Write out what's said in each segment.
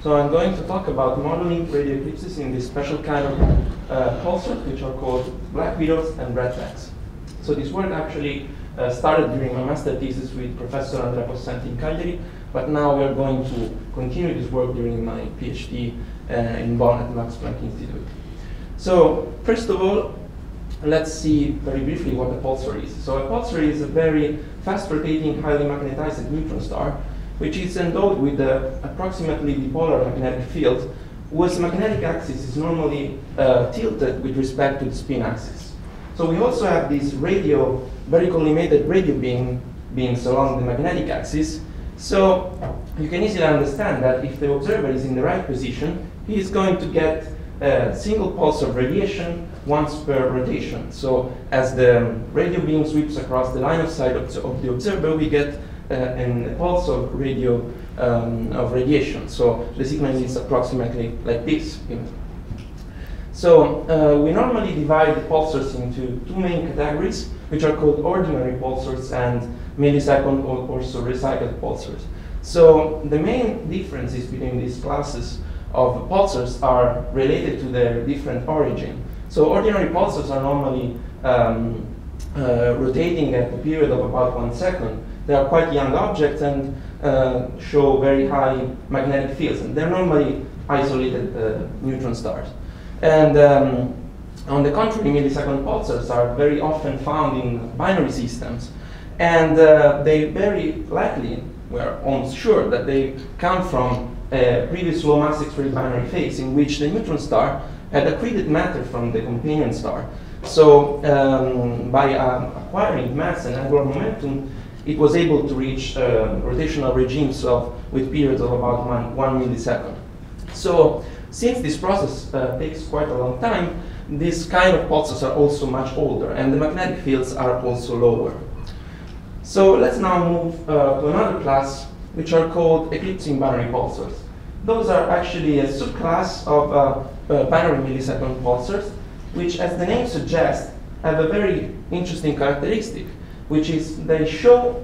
So I'm going to talk about modeling radio eclipses in this special kind of pulsars, which are called black widows and redbacks. So this work actually started during my master thesis with Professor Andrea Possenti in Cagliari, but now we are going to continue this work during my PhD in Bonn at the Max Planck Institute. So first of all, let's see very briefly what a pulsar is. So a pulsar is a very fast-rotating, highly magnetized neutron star, which is endowed with an approximately dipolar magnetic field, whose magnetic axis is normally tilted with respect to the spin axis. So we also have these very collimated radio beams along the magnetic axis. So you can easily understand that if the observer is in the right position, he is going to get a single pulse of radiation once per rotation. So as the radio beam sweeps across the line of sight of the observer, we get a pulse of radiation. So the signal is approximately like this. So we normally divide the pulsars into two main categories, which are called ordinary pulsars and millisecond or also recycled pulsars. So the main differences between these classes of pulsars are related to their different origin. So ordinary pulsars are normally rotating at a period of about 1 second. They are quite young objects and show very high magnetic fields, and they're normally isolated neutron stars. And on the contrary, millisecond pulsars are very often found in binary systems, and they very likely, we are almost sure that they come from a previous low mass X-ray binary phase in which the neutron star had accreted matter from the companion star. So by acquiring mass and angular momentum, it was able to reach rotational regimes with periods of about 1 millisecond. So since this process takes quite a long time, these kind of pulsars are also much older, and the magnetic fields are also lower. So let's now move to another class, which are called eclipsing binary pulsars. Those are actually a subclass of binary millisecond pulsars, which, as the name suggests, have a very interesting characteristic, which is they show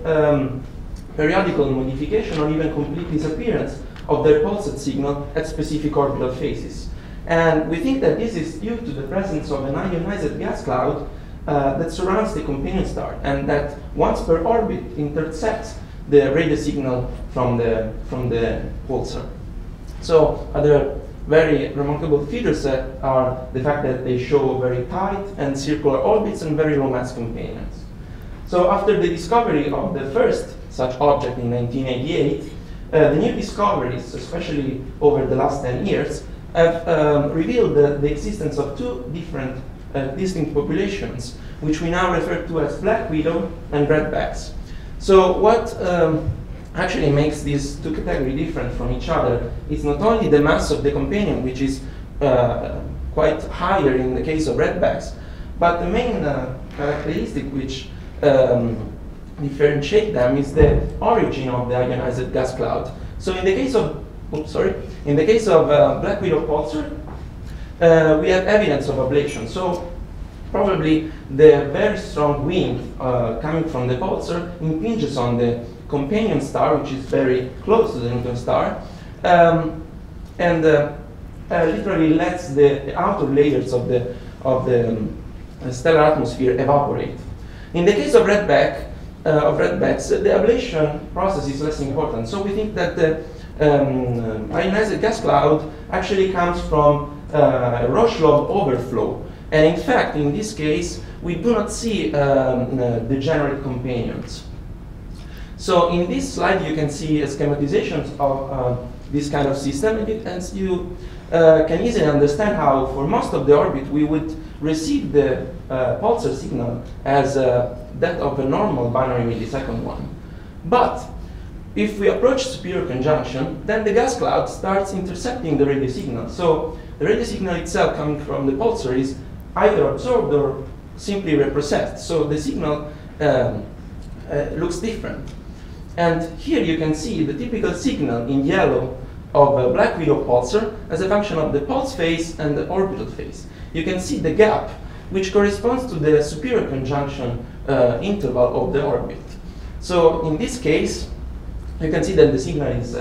periodical modification or even complete disappearance of their pulsed signal at specific orbital phases. And we think that this is due to the presence of an ionized gas cloud that surrounds the companion star, and that once per orbit intercepts the radio signal from the pulsar. So other very remarkable features are the fact that they show very tight and circular orbits and very low mass companions. So after the discovery of the first such object in 1988, the new discoveries, especially over the last 10 years, have revealed the existence of two different distinct populations, which we now refer to as black widow and redbacks. So what actually makes these two categories different from each other is not only the mass of the companion, which is quite higher in the case of redbacks, but the main characteristic which differentiate them is the origin of the ionized gas cloud. So in the case of, black widow pulsar, we have evidence of ablation. So probably the very strong wind coming from the pulsar impinges on the companion star, which is very close to the neutron star, and literally lets the outer layers of the stellar atmosphere evaporate. In the case of redbacks, the ablation process is less important. So we think that the ionized gas cloud actually comes from Roshlov overflow. And in fact, in this case, we do not see degenerate companions. So in this slide, you can see a schematization of this kind of system, and you can easily understand how, for most of the orbit, we would receive the pulsar signal as that of a normal binary millisecond one. But if we approach superior conjunction, then the gas cloud starts intercepting the radio signal. So the radio signal itself coming from the pulsar is either absorbed or simply reprocessed. So the signal looks different. And here you can see the typical signal in yellow of a black widow pulsar as a function of the pulse phase and the orbital phase. You can see the gap, which corresponds to the superior conjunction interval of the orbit. So in this case, you can see that the signal is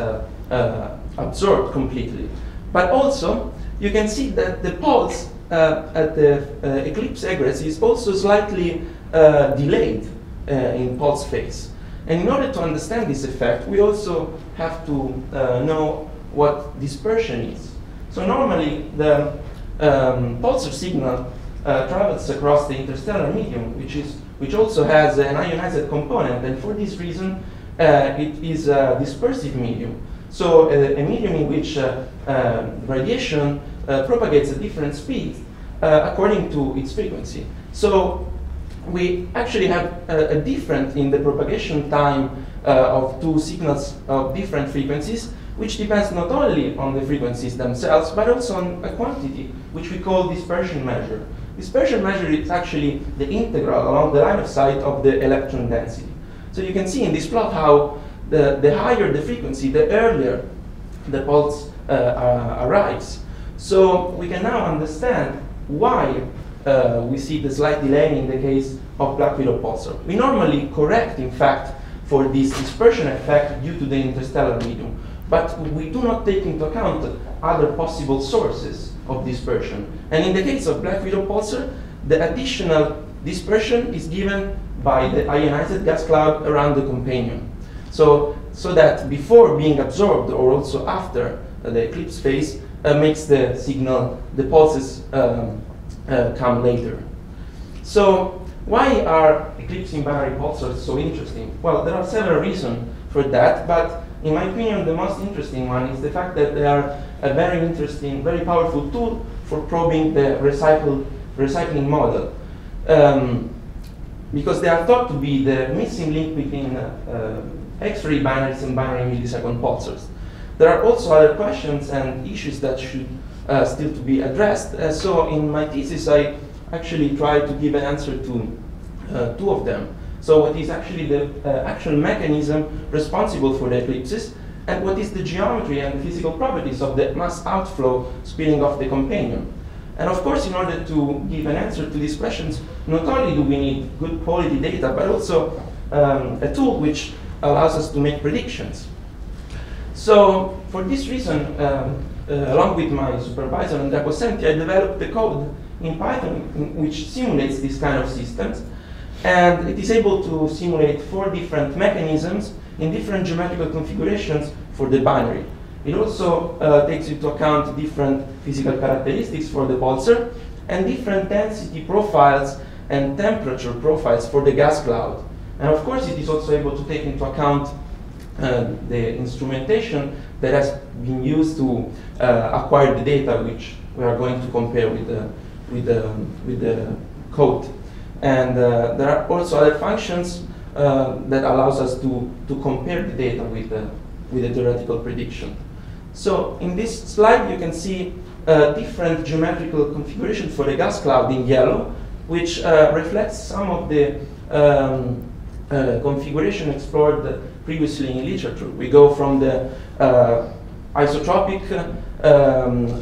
absorbed completely. But also, you can see that the pulse at the eclipse egress is also slightly delayed in pulse phase. And in order to understand this effect, we also have to know what dispersion is. So normally, the pulsar signal travels across the interstellar medium, which also has an ionized component, and for this reason, it is a dispersive medium. So a medium in which radiation propagates at different speeds according to its frequency. So we actually have a difference in the propagation time of two signals of different frequencies, which depends not only on the frequencies themselves, but also on a quantity, which we call dispersion measure. Dispersion measure is actually the integral along the line of sight of the electron density. So you can see in this plot how the higher the frequency, the earlier the pulse arrives. So we can now understand why we see the slight delay in the case of black widow pulsar. We normally correct, in fact, for this dispersion effect due to the interstellar medium, but we do not take into account other possible sources of dispersion. And in the case of black widow pulsar, the additional dispersion is given by the ionized gas cloud around the companion. So that before being absorbed, or also after the eclipse phase, makes the signal, the pulses come later. So why are eclipsing binary pulsars so interesting? Well, there are several reasons for that, but in my opinion, the most interesting one is the fact that they are a very interesting, very powerful tool for probing the recycling model. Because they are thought to be the missing link between X-ray binaries and binary millisecond pulsars. There are also other questions and issues that should still to be addressed. So in my thesis, I actually tried to give an answer to two of them. So what is actually the actual mechanism responsible for the eclipses, and what is the geometry and the physical properties of the mass outflow spilling off the companion. And of course, in order to give an answer to these questions, not only do we need good quality data, but also a tool which allows us to make predictions. So for this reason, along with my supervisor Andrea Possenti, I developed the code in Python which simulates these kind of systems. And it is able to simulate 4 different mechanisms in different geometrical configurations for the binary. It also takes into account different physical characteristics for the pulsar and different density profiles and temperature profiles for the gas cloud. And of course, it is also able to take into account the instrumentation that has been used to acquire the data, which we are going to compare with the code. And there are also other functions that allows us to compare the data with the theoretical prediction. So in this slide, you can see different geometrical configurations for the gas cloud in yellow, which reflects some of the configuration explored previously in literature. We go from the isotropic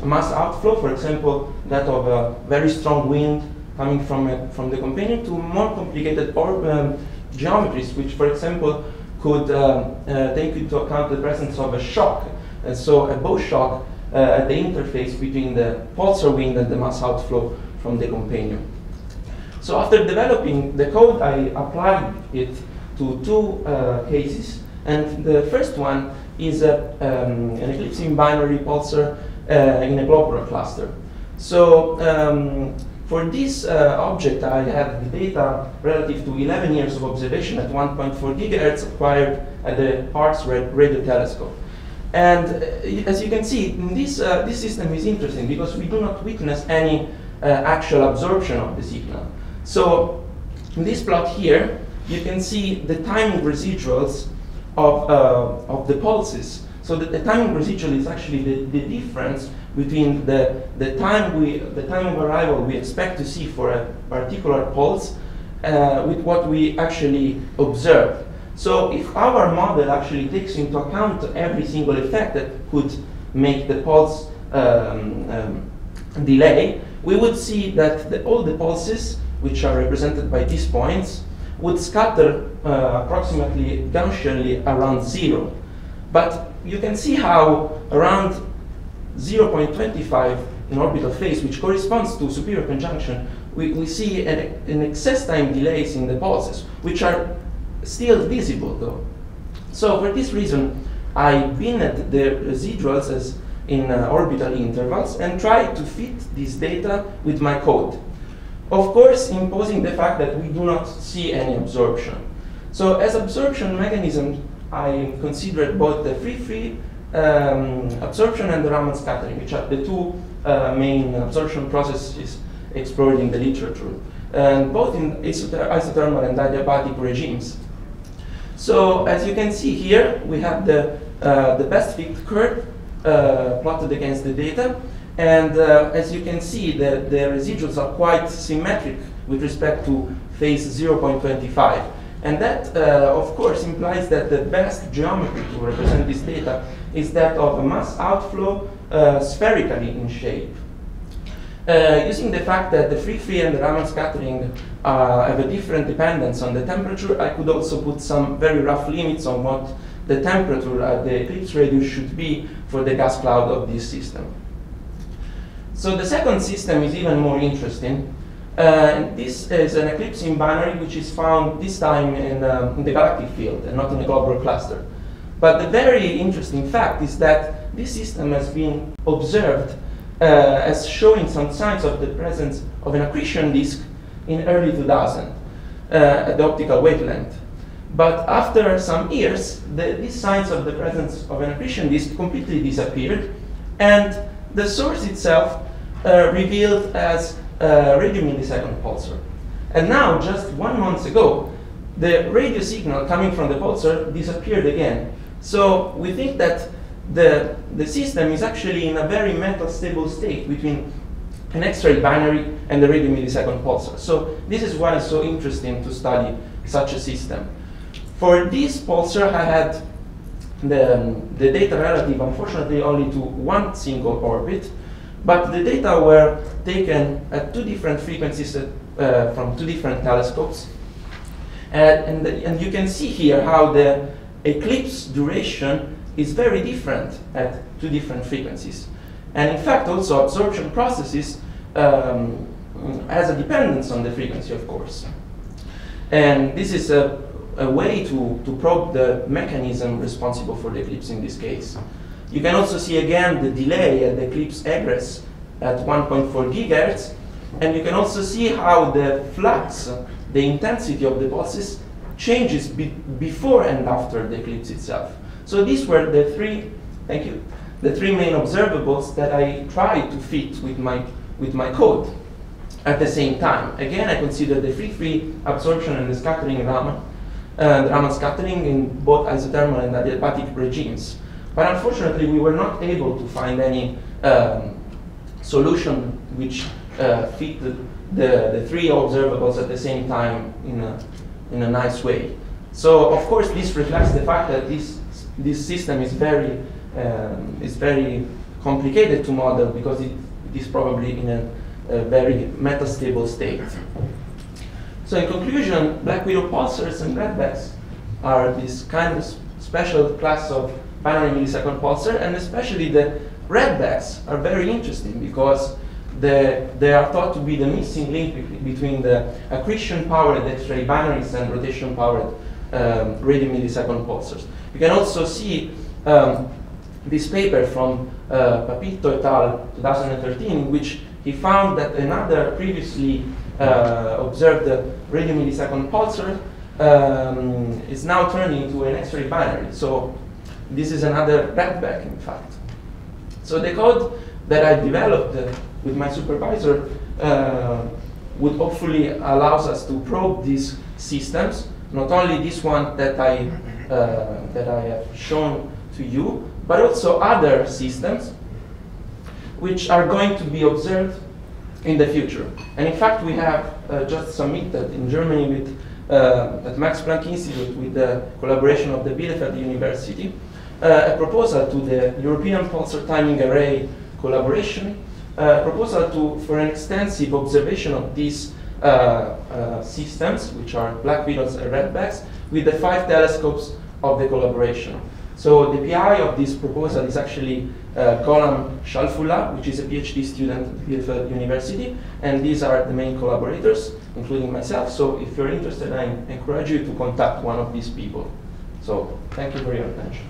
mass outflow, for example, that of a very strong wind coming from the companion, to more complicated geometries, which, for example, could take into account the presence of a shock, and so a bow shock at the interface between the pulsar wind and the mass outflow from the companion. So after developing the code, I applied it to 2 cases, and the first one is an eclipsing binary pulsar in a globular cluster. So for this object, I have the data relative to 11 years of observation at 1.4 gigahertz acquired at the Parkes Radio Telescope. And as you can see, this system is interesting because we do not witness any actual absorption of the signal. So in this plot here, you can see the timing residuals of the pulses. So the timing residual is actually the difference between the time of arrival we expect to see for a particular pulse with what we actually observe. So if our model actually takes into account every single effect that could make the pulse delay, we would see that all the pulses, which are represented by these points, would scatter approximately Gaussianly around 0. But you can see how around 0.25 in orbital phase, which corresponds to superior conjunction, we see an excess time delays in the pulses, which are still visible though. So for this reason, I binned the residuals as in orbital intervals and tried to fit this data with my code. Of course, imposing the fact that we do not see any absorption. So as absorption mechanism, I considered both the free absorption and the Raman scattering, which are the two main absorption processes explored in the literature, and both in isothermal and adiabatic regimes. So as you can see here, we have the best fit curve plotted against the data, and as you can see, the residuals are quite symmetric with respect to phase 0.25. And that, of course, implies that the best geometry to represent this data is that of a mass outflow spherically in shape. Using the fact that the free and the Raman scattering have a different dependence on the temperature, I could also put some very rough limits on what the temperature at the eclipse radius should be for the gas cloud of this system. So the second system is even more interesting. This is an eclipsing binary which is found this time in the galactic field and not in a globular cluster. But the very interesting fact is that this system has been observed as showing some signs of the presence of an accretion disk in early 2000 at the optical wavelength. But after some years, these signs of the presence of an accretion disk completely disappeared, and the source itself revealed as a radiomillisecond pulsar. And now, just 1 month ago, the radio signal coming from the pulsar disappeared again. So we think that the system is actually in a very metastable state between an X-ray binary and the radiomillisecond pulsar. So this is why it's so interesting to study such a system. For this pulsar, I had the data relative, unfortunately, only to one single orbit, but the data were taken at two different frequencies from two different telescopes. And you can see here how the eclipse duration is very different at two different frequencies. And in fact, also absorption processes has a dependence on the frequency, of course. And this is a way to probe the mechanism responsible for the eclipse in this case. You can also see again the delay at the eclipse egress at 1.4 gigahertz, and you can also see how the flux, the intensity of the pulses, changes before and after the eclipse itself. So these were the three main observables that I tried to fit with my code at the same time. Again, I considered the free absorption and the scattering Raman, the Raman scattering in both isothermal and adiabatic regimes. But unfortunately, we were not able to find any solution which fit the three observables at the same time in a nice way. So, of course, this reflects the fact that this system is very complicated to model because it is probably in a very metastable state. So in conclusion, black widow pulsars and redbacks are this kind of special class of binary millisecond pulsar, and especially the redbacks are very interesting because they are thought to be the missing link between the accretion-powered X-ray binaries and rotation-powered radiomillisecond pulsars. You can also see this paper from Papito et al. 2013, in which he found that another previously observed radiomillisecond pulsar is now turning into an X-ray binary. So this is another redback, in fact. So the code that I developed with my supervisor would hopefully allows us to probe these systems, not only this one that I have shown to you, but also other systems which are going to be observed in the future. And in fact, we have just submitted in Germany with at Max Planck Institute with the collaboration of the Bielefeld University a proposal to the European Pulsar Timing Array collaboration, a proposal for an extensive observation of these systems, which are black widows and redbacks, with the 5 telescopes of the collaboration. So the PI of this proposal is actually Golam Shalfullah, which is a PhD student at Bielefeld University, and these are the main collaborators, including myself. So if you're interested, I encourage you to contact one of these people. So thank you for your attention.